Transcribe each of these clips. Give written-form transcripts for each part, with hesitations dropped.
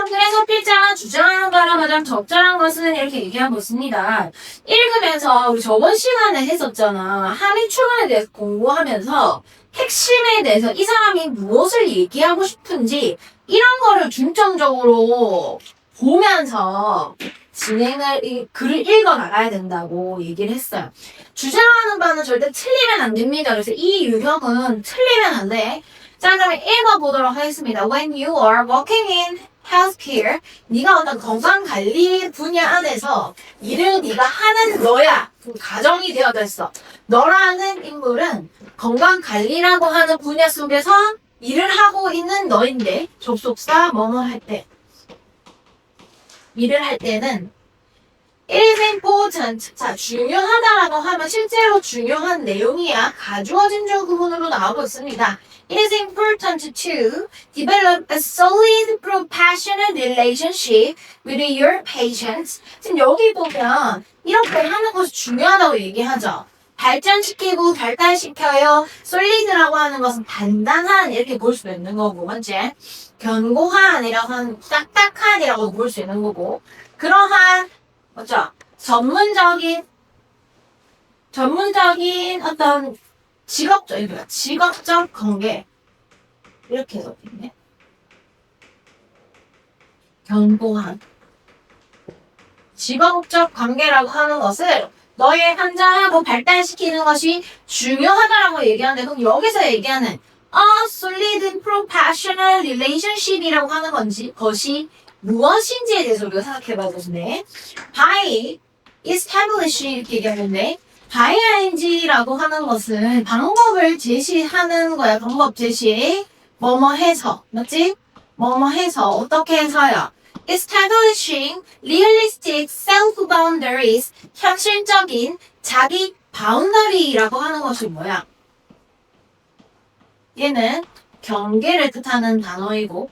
그래서 필자가 주장하는 거랑 가장 적절한 것은 이렇게 얘기하고 있습니다. 읽으면서 우리 저번 시간에 했었잖아. 함의 출간에 대해서 공부하면서 핵심에 대해서 이 사람이 무엇을 얘기하고 싶은지 이런 거를 중점적으로 보면서 글을 읽어 나가야 된다고 얘기를 했어요. 주장하는 바는 절대 틀리면 안 됩니다. 그래서 이 유형은 틀리면 안 돼. 자, 그러면 읽어보도록 하겠습니다. When you are working in healthcare, 네가 어떤 건강관리 분야 안에서 일을 네가 하는 너야. 가정이 되어져 있어. 너라는 인물은 건강관리라고 하는 분야 속에서 일을 하고 있는 너인데 접속사 뭐뭐 할 때 일을 할 때는 It is important. 자, 중요하다라고 하면 실제로 중요한 내용이야. 가주어진 중 구문으로 나오고 있습니다. It is important to develop a solid professional relationship with your patients. 지금 여기 보면 이렇게 하는 것이 중요하다고 얘기하죠. 발전시키고 발달시켜요. solid라고 하는 것은 단단한 이렇게 볼 수도 있는 거고, 맞지? 견고한이라고 하는 딱딱한이라고 볼 수 있는 거고, 그러한 맞죠? 전문적인 어떤 직업적 관계 이렇게 해석했네. 견고한 직업적 관계라고 하는 것을 너의 환자하고 발달시키는 것이 중요하다라고 얘기하는데 그럼 여기서 얘기하는 solid professional relationship이라고 하는 것이 무엇인지에 대해서 우리가 생각해봐야 되는데 by establishing 이렇게 얘기하는데 by ing라고 하는 것은 방법을 제시하는 거야. 방법 제시 뭐뭐 해서 맞지? 뭐뭐 해서 어떻게 해서요? establishing realistic self-boundaries 현실적인 자기 바운더리라고 하는 것이 뭐야? 얘는 경계를 뜻하는 단어이고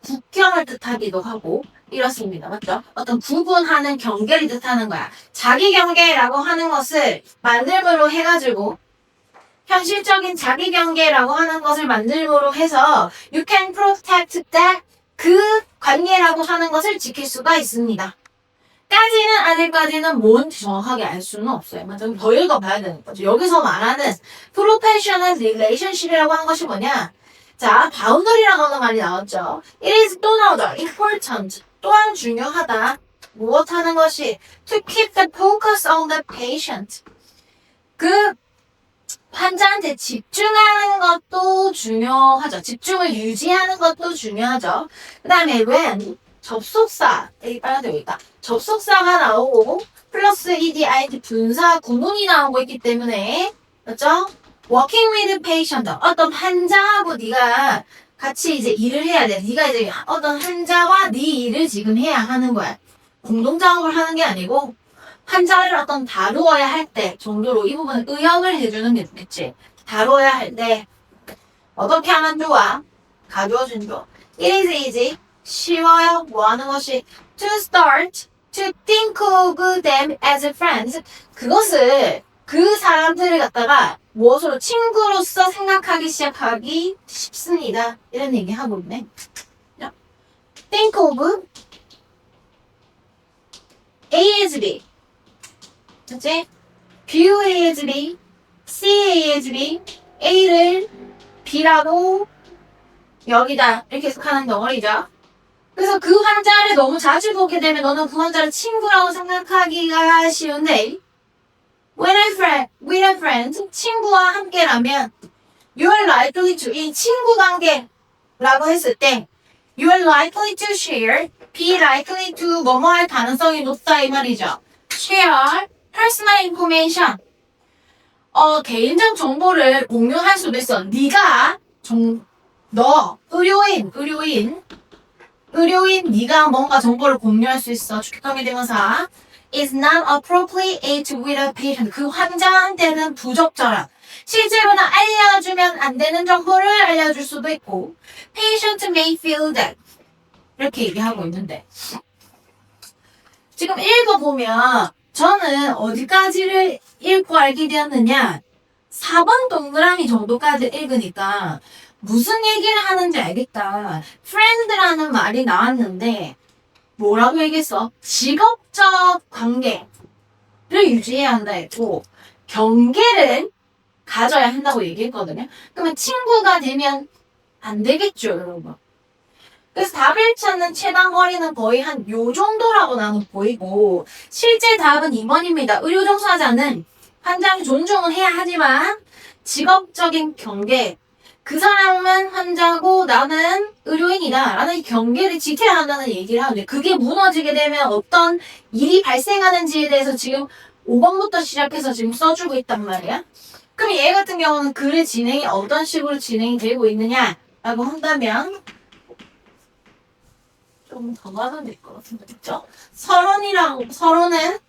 국경을 뜻하기도 하고 이렇습니다. 맞죠? 어떤 구분하는 경계를 뜻하는 거야. 자기 경계라고 하는 것을 만들므로 해가지고 현실적인 자기 경계라고 하는 것을 만들므로 해서 you can protect that 그 관계라고 하는 것을 지킬 수가 있습니다. 까지는 아직까지는 뭔지 정확하게 알 수는 없어요. 맞죠? 더 읽어봐야 되는 거죠. 여기서 말하는 professional relationship이라고 하는 것이 뭐냐? 자, 바운더리라고 하는 말이 나왔죠. It is 또 나오죠. important. 또한 중요하다. 무엇 하는 것이 to keep the focus on the patient. 그 환자한테 집중하는 것도 중요하죠. 집중을 유지하는 것도 중요하죠. 그 다음에 when 접속사 빨간색 있다. 접속사가 나오고 플러스 ed, id 분사 구문이 나오고 있기 때문에 맞죠? working with patient 어떤 환자하고 네가 같이 이제 일을 해야 돼. 네가 이제 어떤 환자와 네 일을 지금 해야 하는 거야. 공동 작업을 하는 게 아니고 환자를 어떤 다루어야 할 때 정도로 이 부분은 의역을 해주는 게 좋겠지. 다루어야 할 때 어떻게 하면 좋아? 가져준 줘. It is easy. 쉬워요. 뭐 하는 것이 to start to think of them as friends. 그것을 그 사람들을 갖다가 무엇으로 친구로서 생각하기 시작하기 쉽습니다. 이런 얘기 하고 있네. Think of A as B. 그치? view A as B, see A as B, A를 B라고 여기다 이렇게 해석하는 덩어리죠. 그래서 그 환자를 너무 자주 보게 되면 너는 그 환자를 친구라고 생각하기가 쉬운데 with a friend, 친구와 함께라면 you are likely to, 이 친구 관계라고 했을 때 you are likely to share, be likely to 뭐뭐 할 가능성이 높다 이 말이죠. share personal information 개인적 정보를 공유할 수도 있어. 네가 너 의료인 네가 뭔가 정보를 공유할 수 있어. 주격하게 대명사 is not appropriate with a patient. 그 환자한테는 부적절한 실제로는 알려주면 안 되는 정보를 알려줄 수도 있고 patient may feel that 이렇게 얘기하고 있는데 지금 읽어보면 저는 어디까지를 읽고 알게 되었느냐 4번 동그라미 정도까지 읽으니까 무슨 얘기를 하는지 알겠다. friend라는 말이 나왔는데 뭐라고 얘기했어? 직업적 관계를 유지해야 한다 했고 경계를 가져야 한다고 얘기했거든요. 그러면 친구가 되면 안 되겠죠, 여러분. 그래서 답을 찾는 최단 거리는 거의 한 요 정도라고 나는 보이고 실제 답은 2번입니다. 의료 종사자는 환자를 존중은 해야 하지만 직업적인 경계 그 사람은 환자고 나는 의료인이다 라는 경계를 지켜야 한다는 얘기를 하는데 그게 무너지게 되면 어떤 일이 발생하는지에 대해서 지금 5번부터 시작해서 지금 써주고 있단 말이야. 그럼 얘 같은 경우는 글의 진행이 어떤 식으로 진행이 되고 있느냐라고 한다면 좀 더 가면 될 것 같은데, 그쵸? 서론은,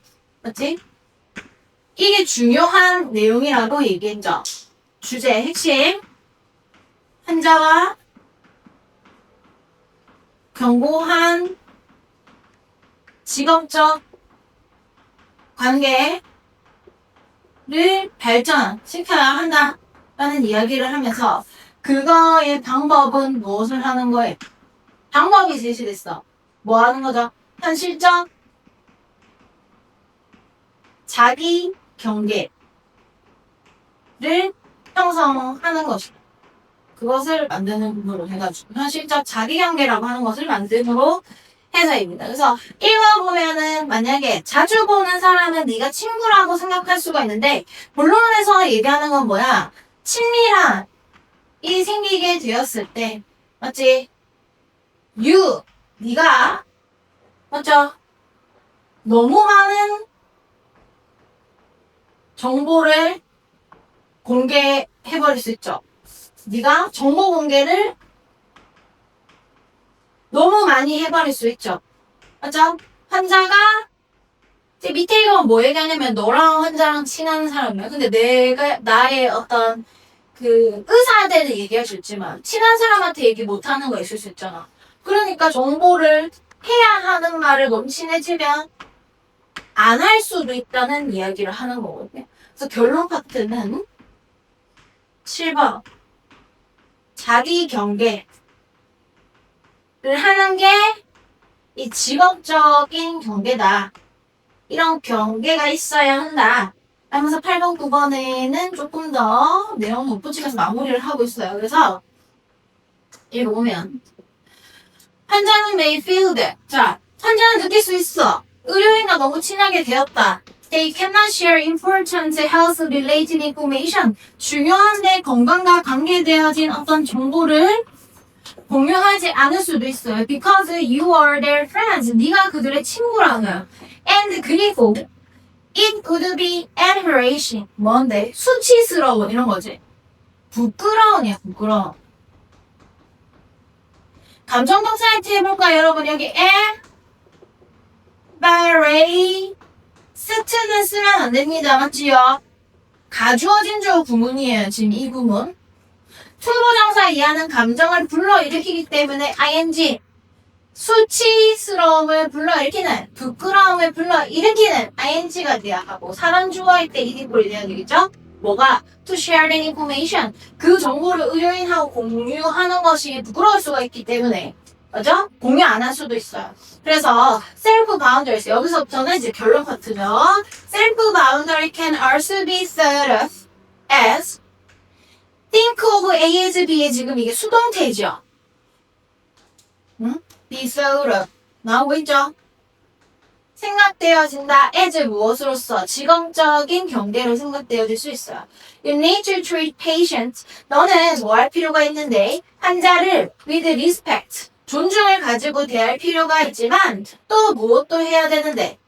맞지? 이게 중요한 내용이라고 얘기했죠. 주제, 핵심. 환자와 견고한 직업적 관계를 발전시켜야 한다라는 이야기를 하면서 그거의 방법은 무엇을 하는 거예요? 방법이 제시됐어. 뭐 하는 거죠? 현실적 자기 경계를 형성하는 것이다. 그것을 만드는 부분으로 해가지고 현실적 자기 경계라고 하는 것을 만듦으로 해서입니다. 그래서 읽어보면은 만약에 자주 보는 사람은 네가 친구라고 생각할 수가 있는데 본론에서 얘기하는 건 뭐야? 친밀함이 생기게 되었을 때 맞지? 네가 맞죠? 너무 많은 정보를 공개해버릴 수 있죠. 네가 정보 공개를 너무 많이 해버릴 수 있죠. 맞죠? 환자가 이제 밑에 이거 뭐 얘기하냐면 너랑 환자랑 친한 사람이야. 근데 내가 나의 어떤 그 의사들을 얘기할 수 있지만 친한 사람한테 얘기 못하는 거 있을 수 있잖아. 그러니까 정보를 해야 하는 말을 너무 친해지면 안 할 수도 있다는 이야기를 하는 거거든요. 그래서 결론 파트는 7번 자기 경계를 하는 게 이 직업적인 경계다. 이런 경계가 있어야 한다. 하면서 8번, 9번에는 조금 더 내용 덧붙이면서 마무리를 하고 있어요. 그래서 읽어보면 환자는 may feel that. 자, 환자는 느낄 수 있어. 의료인과 너무 친하게 되었다. They cannot share important health-related information. 중요한데 건강과 관계되어진 어떤 정보를 공유하지 않을 수도 있어요. Because you are their friends. 네가 그들의 친구라고요. And 그리고 it could be embarrassing. 뭔데? 수치스러운 이런 거지. 부끄러운이야, 부끄러운. 감정동 사이트 해볼까요, 여러분? 여기 embarrass는 쓰면 안 됩니다. 맞지요? 가주어진 주 구문이에요. 지금 이 구문. 투부정사 이하는 감정을 불러일으키기 때문에 ing 수치스러움을 불러일으키는 부끄러움을 불러일으키는 ing가 돼야 하고 사람 주어일 때 이디폴이 돼야 되겠죠? 뭐가? To share the information 그 정보를 의료인하고 공유하는 것이 부끄러울 수가 있기 때문에 맞죠? 공유 안 할 수도 있어요. 그래서 self boundaries 여기서부터는 이제 결론 파트죠. Self boundary can also be thought of as think of A as B의 지금 이게 수동태죠. 응? be thought of 나오고 있죠? 생각되어진다 as 무엇으로서 직업적인 경계로 생각되어질 수 있어요. You need to treat patients. 너는 뭐 할 필요가 있는데 환자를 with respect. 존중을 가지고 대할 필요가 있지만 또 무엇도 해야 되는데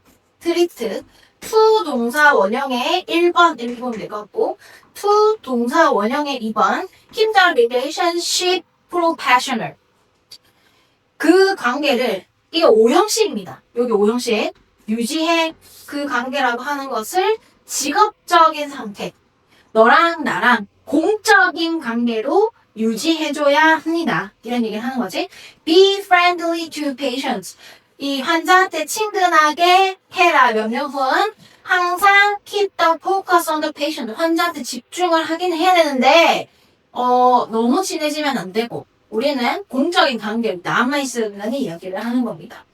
treat. to 동사 원형의 1번 읽으면 될 것 같고 to 동사 원형의 2번 keep the relationship professional. 그 관계를 이게 5형식입니다. 여기 5형식 유지해 그 관계라고 하는 것을 직업적인 상태 너랑 나랑 공적인 관계로 유지해줘야 합니다. 이런 얘기를 하는 거지. Be friendly to patients. 이 환자한테 친근하게 해라. 명령은 항상 keep the focus on the patient. 환자한테 집중을 하긴 해야 되는데 너무 친해지면 안 되고, 우리는 공적인 관계로 남아있으라는 이야기를 하는 겁니다.